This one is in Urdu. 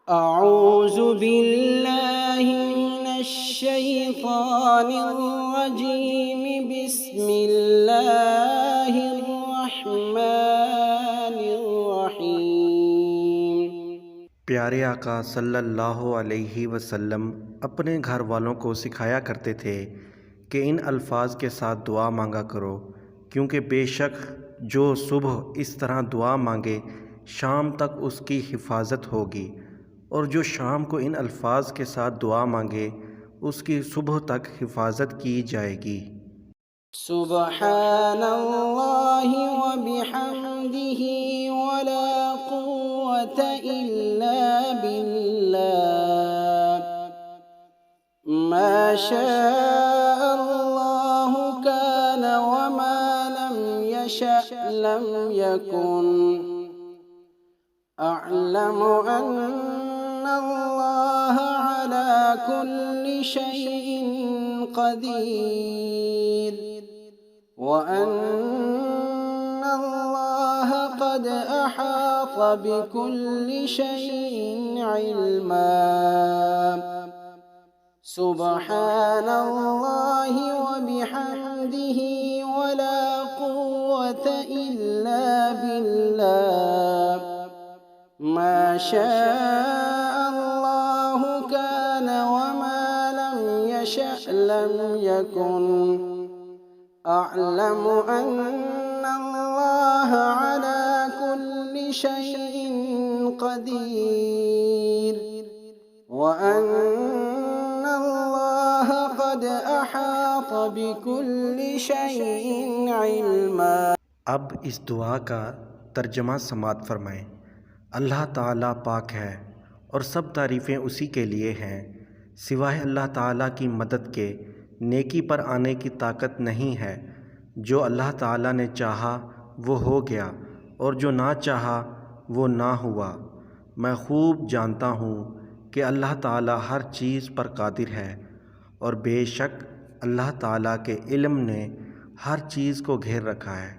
أعوذ بالله من الشيطان الرجيم بسم الله الرحمن الرحيم۔ پیارے آقا صلی اللہ علیہ وسلم اپنے گھر والوں کو سکھایا کرتے تھے کہ ان الفاظ کے ساتھ دعا مانگا کرو، کیونکہ بے شک جو صبح اس طرح دعا مانگے شام تک اس کی حفاظت ہوگی، اور جو شام کو ان الفاظ کے ساتھ دعا مانگے اس کی صبح تک حفاظت کی جائے گی۔ سبحان اللہ وبحمدہ ولا قوة إلا بالله ما شاء الله كان وما لم يشأ لم يكن أعلم أن الله على كل شيء قدير وأن الله قد أحاط بكل شيء علما۔ سبحان الله وبحمده ولا قوة إلا بالله ما شاء الله كان وما لم يشأ لم يكن أعلم أن الله على كل شيء قدير وأن الله قد أحاط بكل شيء علما۔ اب اس دعا کا ترجمہ سماعت فرمائیں۔ اللہ تعالیٰ پاک ہے اور سب تعریفیں اسی کے لیے ہیں۔ سوائے اللہ تعالیٰ کی مدد کے نیکی پر آنے کی طاقت نہیں ہے۔ جو اللہ تعالیٰ نے چاہا وہ ہو گیا، اور جو نہ چاہا وہ نہ ہوا۔ میں خوب جانتا ہوں کہ اللہ تعالیٰ ہر چیز پر قادر ہے، اور بے شک اللہ تعالیٰ کے علم نے ہر چیز کو گھیر رکھا ہے۔